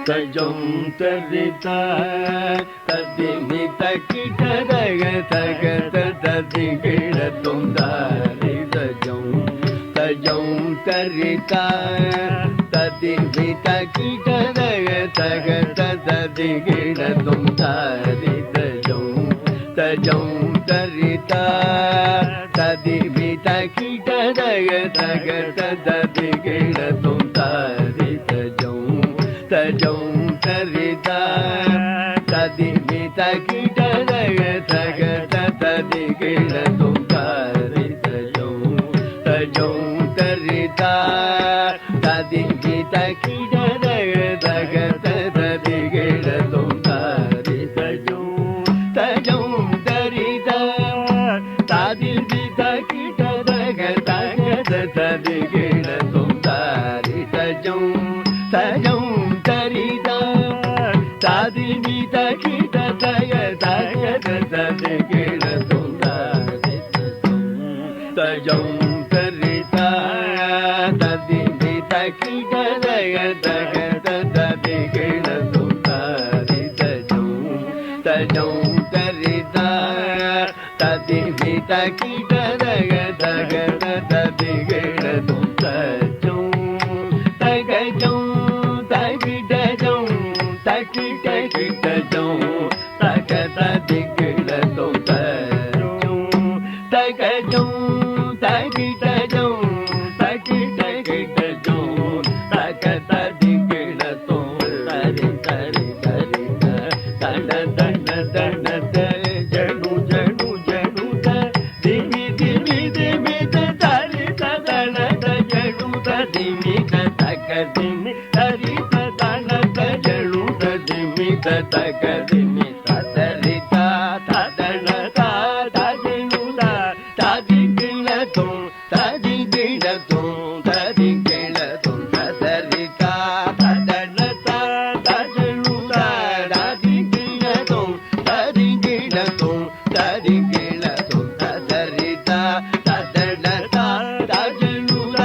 தஜம் தரித ததிமி தகிடரக தகத ததிகிட தொந்தாரி தஜம் தஜம் தரித ததிமி தகிடரக தகத ததிகிட தொந்தாரி தஜம் தஜம் தரித ததிமி தகிடரக தகத ததிகிட தொந்தாரி தஜம் தரித ததிமி தகிடரக தகத ததிகிட தொந்தாரி தஜம் தரித ததிமி தகிடரக தகத ததிகிட தொந்தாரி தஜம் தரித ததிமி தகிடரக தகத ததிகிட தொந்தாரி தஜம் தரித தாதிமி தகிட தய தகத ததிகிட தொந்தாரி தஜம் தரித ததிமி தகிட தய தகத ததிகிட தொந்தாரி தஜம் தரித ததிமி தகிட தய தகத ததிகிட தகதிமி ததரித ததன ததினுத ததிகிளதும் ததிகிளதும் ததிகிளதும் ததரித ததன ததினுத ததிகிளதும் ததிகிளதும் ததிகிளதும் ததரித ததன ததினுத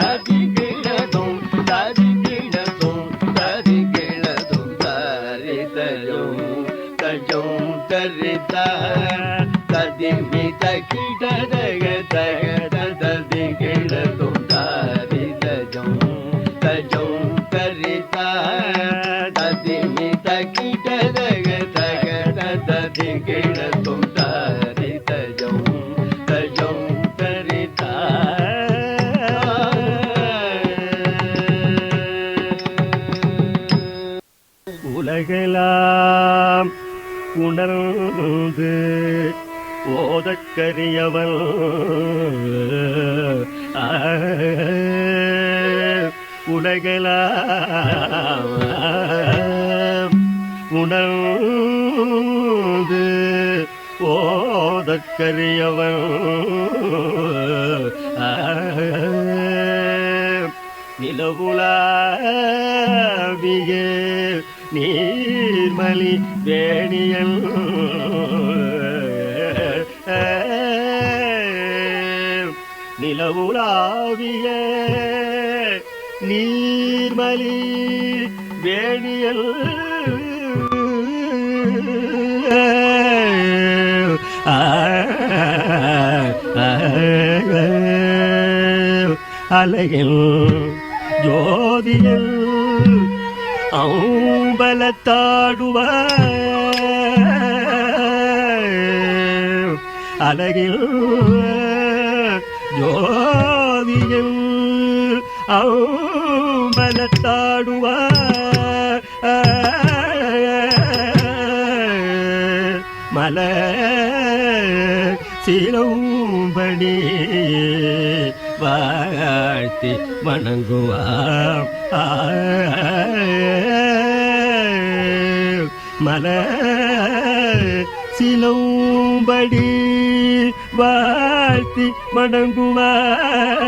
ததிகிளதும் ததிகிளதும் ததிகிளதும் தஜம் தரித ததிமி தகிடரக தகத ததிகிட தொந்தாரி தஜம் தரித ததிமி தகிடரக தகத ததிகிட தொந்தாரி தஜம் தரித உலகெல்லாம் உணர்ந்து ஓதக்கரியவன் உலகெல்லாம் உணர்ந்து ஓதக்கரியவன் நிலவுலாவிய நீர்மலி வேணியல் நிலவுலாவிய நீர்மலி வேணியல் அலையில் ஜோதியில் அம்பலத்தாடுவ அழகில் ஜோதியில் அம்பலத்தாடுவ மலர் சிலம்படி வாழ்த்தி வணங்குவார் மலர் சிலம்படி வாழ்த்தி வணங்குவார்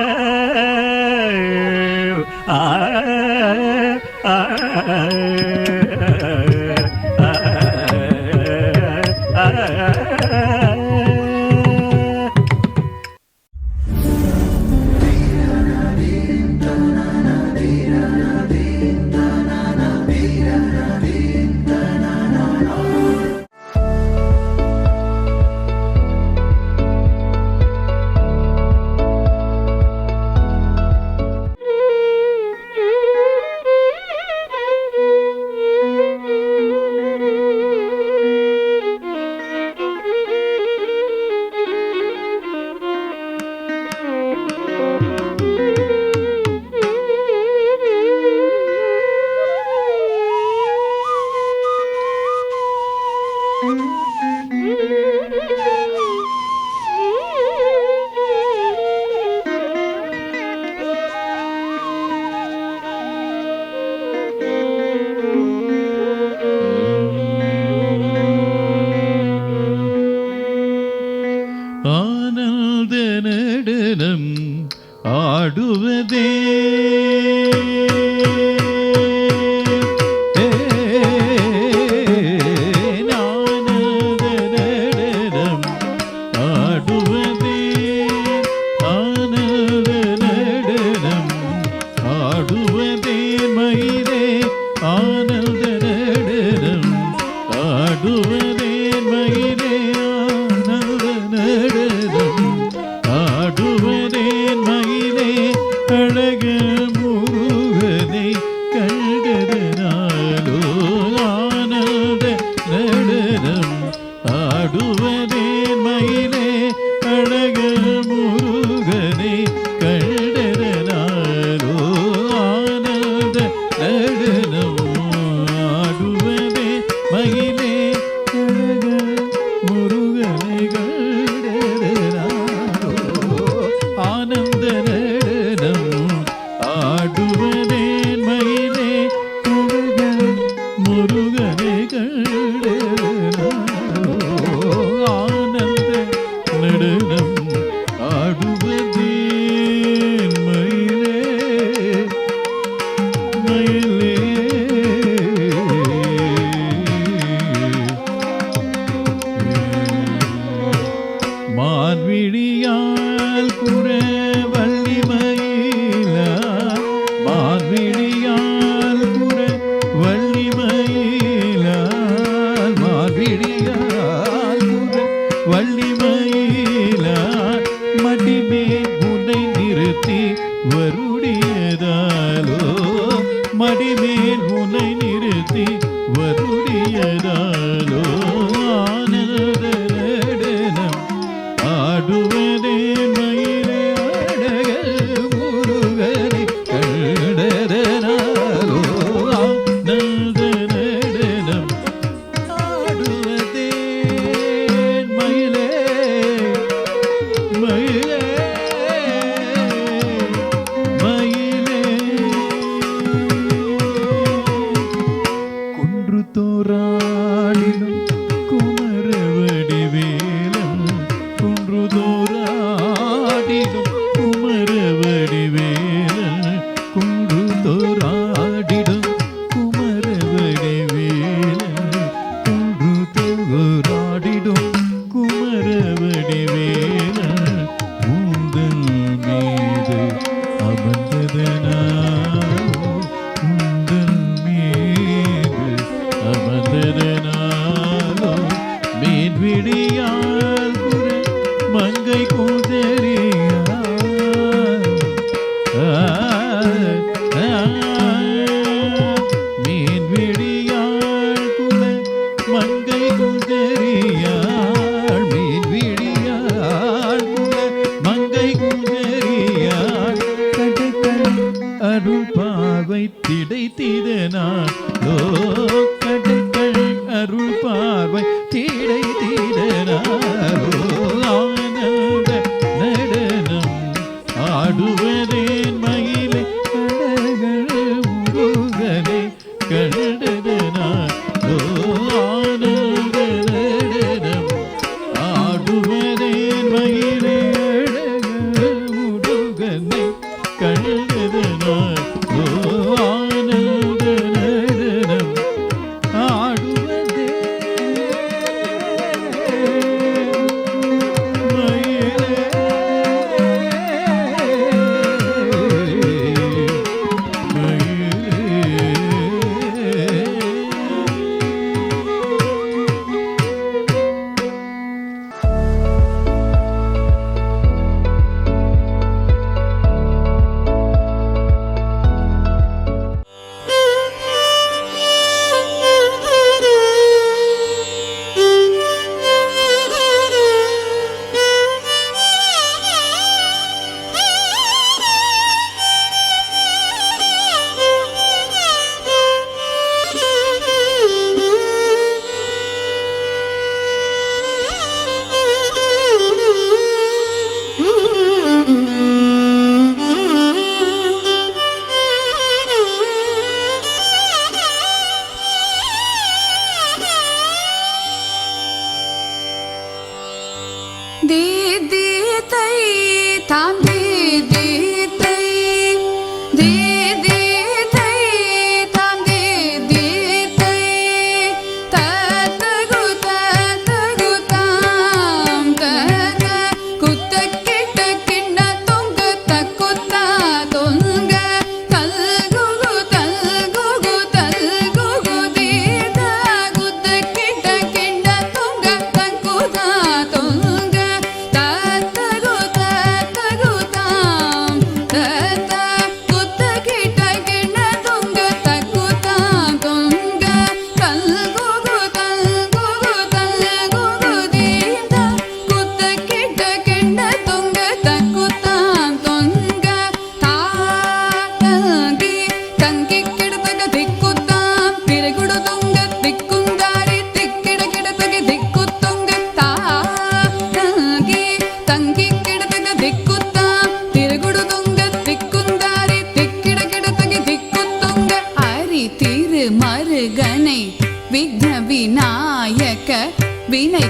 ஆடுவதே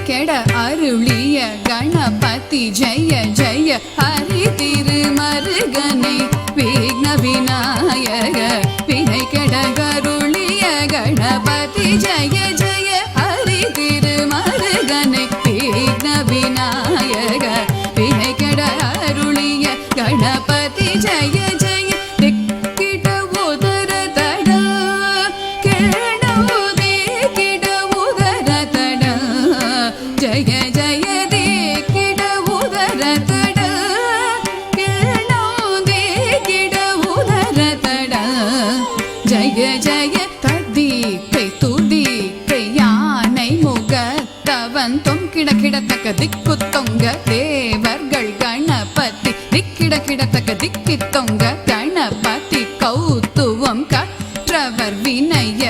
கெட அருளிய கணபதி ஜெய ஜெய ஹரி திருமருகனை விக்ன விநாயக வினை கெட அருளிய கணபதி ஜெய ஜெய ஹரி திருமருகனை விக்ன விநாயக வினை கெட அருளிய கணபதி ஜெய ஜெய திக்கிட உதர தட கேணவுதே கிட உதர தட ஜய ஜய திக்கிட உதர தட கேணவுதே கிட உதர தட ஜய ஜய ததிக்கை துதிக்கை யானை முகத்தவன் தொங்கிட கிடத்தக்க திக்கு தொங்க தேவர்கள் கணபதி திக்கிட கிடத்தக்க திக்கி தொங்க கணபதி கௌத்துவம் கற்றவர் வினய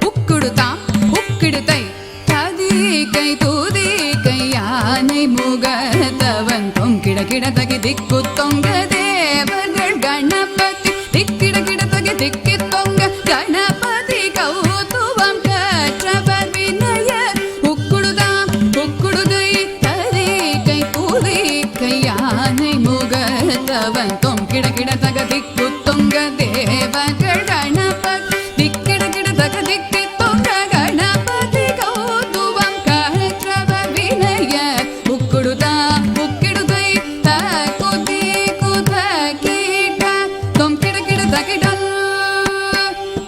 உக்குடுதாம் உக்கிடுதை ததிக்கை துதிக்கை யானை முகத்தவன் தொங்கிட கிடத்தக திக்கு தொங்க தேவர்கள் கணபதி திக்கிட கிடத்தக திக்கி தொங்க கணபதி கௌத்துவம் கற்றவர் வினய உக்குடுதாம் உக்குடுதை ததிக்கை துதிக்கை யானை முகத்தவன் தொங்கிட கிடத்தக திக்கு தொங்க தேவர்கள் கணபதி திக்கிட கிடத்தக திக்கி தொங்க கணபதி கௌத்துவம் கற்றவர் வினய உக்குடுதா உக்கிடுதை தகுதி குத கீட தொங்கிட கிடத்தகிடம்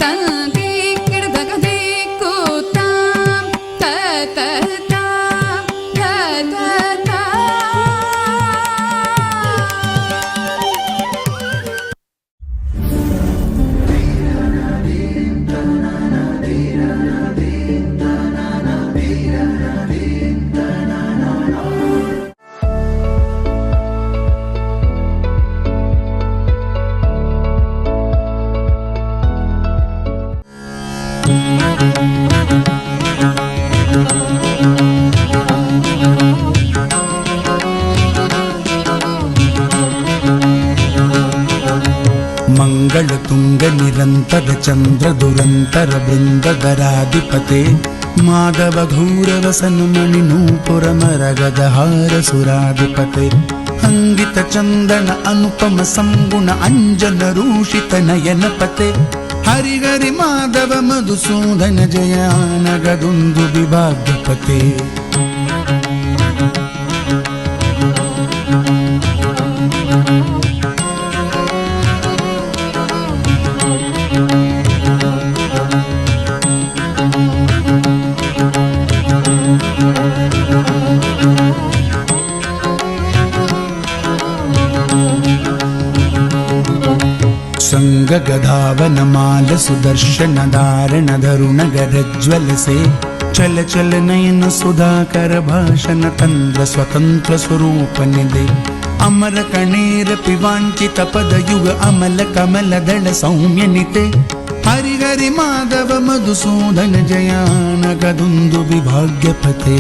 தந்தி கிடத்தகதி குத்தாம் தததாம் தததா ಮಂಗಳ ತುಂಗ ನಿರಂತರ ಚಂದ್ರ ದುರಂತರ ಬೃಂದಧರಾಧಿಪತೆ ಮಾಧವ ಘೌರವ ಸನ್ಮಣಿ ನೂಪುರ ಮರಗದ ಹಾರ ಸುರಾಧಿಪತೆ ಅಂಗಿತ ಚಂದನ ಅನುಪಮ ಸಂಗುಣ ಅಂಜನ ರೂಷಿತ ನಯನಪತೆ ಹರಿಹರಿ ಮಾಧವ ಮಧುಸೂದನ ಜಯಾನಗದೊಂದು ವಿಭಾಗ್ಯಪತೆ ಗದಾವನ ಮಾಲ ಸುದರ್ಶನ ಧಾರಣ ಧರುಣ ಗರಜ್ವಲಸೆ ಚಲ ಚಲ ನಯನ ಸುಧಾಕರ ಭಾಷಣ ತಂದ್ರ ಸ್ವತಂತ್ರ ಸ್ವರೂಪನಿದೆ ಅಮರ ಕಣೇರ ಪಿವಾಂಚಿತ ಪದ ಯುಗ ಅಮಲ ಕಮಲ ದಳ ಸೌಮ್ಯನಿತೆ ಹರಿಹರಿ ಮಾಧವ ಮಧುಸೂದನ ಜಯಾನಗದೊಂದು ವಿಭಾಗ್ಯಪತೆ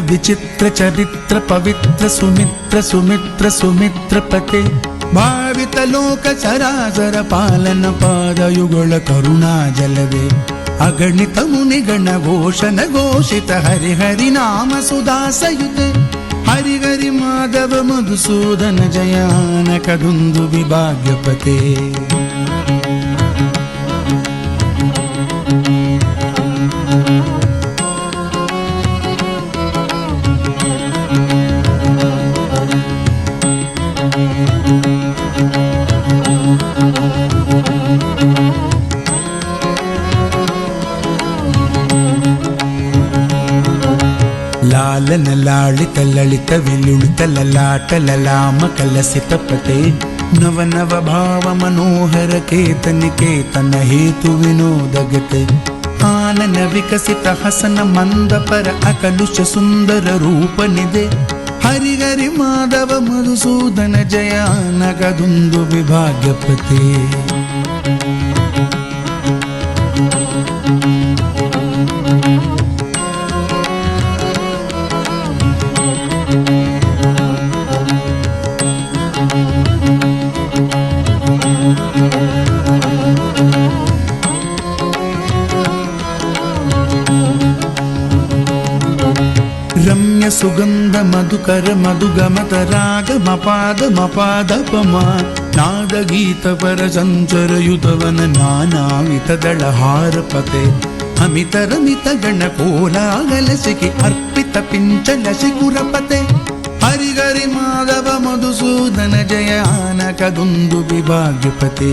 ವಿಚಿತ್ರ ಚರಿತ್ರ ಪವಿತ್ರ ಸುಮಿತ್ರ ಸುಮಿತ್ರ ಸುಮಿತ್ರ ಪತೆ ಭಾವಿತ ಲೋಕ ಚರಾಚರ ಪಾಲನ ಪಾದಯುಗಳ ಕರುಣಾಜಲವೇ ಅಗಣಿತ ಮುನಿಗಣ ಘೋಷಣ ಘೋಷಿತ ಹರಿಹರಿ ನಾಮ ಸುಧಾಸಯುತೆ ಹರಿಹರಿ ಮಾಧವ ಮಧುಸೂದನ ಜಯಾನಕದೊಂದು ವಿಭಾಗ್ಯಪತೆ ಲಾಲನ ಲಾಳಿತ ಲಳಿತ ವಿಲುಳಿತ ಲಲಾಟ ಲಲಾಮ ಕಲಸಿತ ಪತೆ ನವ ನವ ಭಾವ ಮನೋಹರ ಕೇತನ ಕೇತನ ಹೇತು ವಿನೋದಗತೆ ಆನನ ವಿಕಸಿತ ಹಸನ ಮಂದ ಪರ ಅಕಲುಷ ಸುಂದರ ರೂಪನಿದೆ ಹರಿಗರಿ ಮಾಧವ ಮಧುಸೂದನ ಜಯ ನಗದುಂದು ವಿಭಾಗ್ಯಪತಿ ರಮ್ಯ ಸುಗಂಧ ಮಧುಕರ ಮಧುಗಮತ ರಾಗ ಮಪಾದ ಮಪಾದ ಪಮ ನಾದಗೀತ ಪರ ಸಂಚರಯುತವನ ನಾನಾವಿತದಳ ಹಾರಪತೆ ಅಮಿತ ರಮಿತ ಗಣ ಕೋಲಾಗಲಸಿಕೆ ಅರ್ಪಿತ ಪಿಂಚಲ ಶಿಖುರಪತೆ ಹರಿಗರಿ ಮಾಧವ ಮಧುಸೂದನ ಜಯ ಆನಕದುಂದು ವಿಭಾಗ್ಯಪತೆ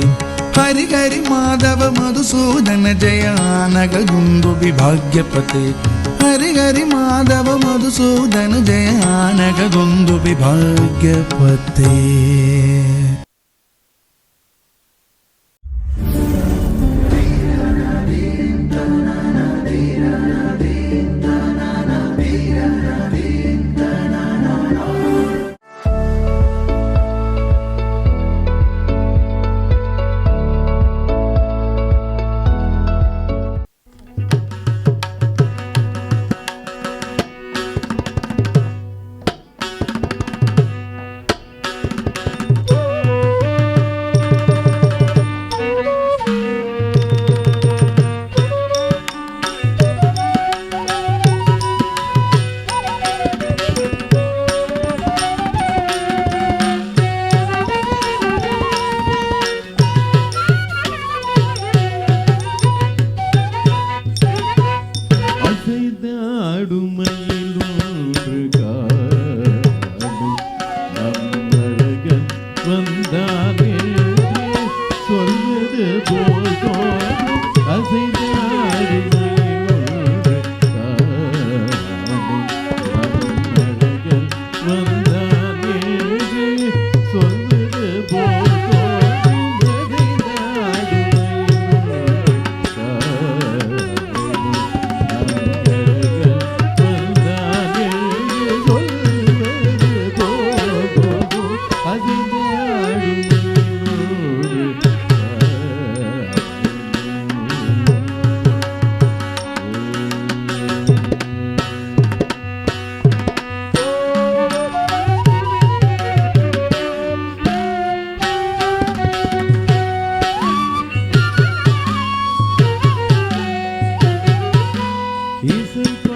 ಹರಿಗರಿ ಮಾಧವ ಮಧುಸೂದನ ಜಯ ಆನಕದುಂದು ವಿಭಾಗ್ಯಪತೆ ಹರಿಗರಿ ಮಾಧವ ಮಧುಸೂದನ ಜಯ ಆನಕದುಂದು ವಿಭಾಗ್ಯಪತೆ. Isn't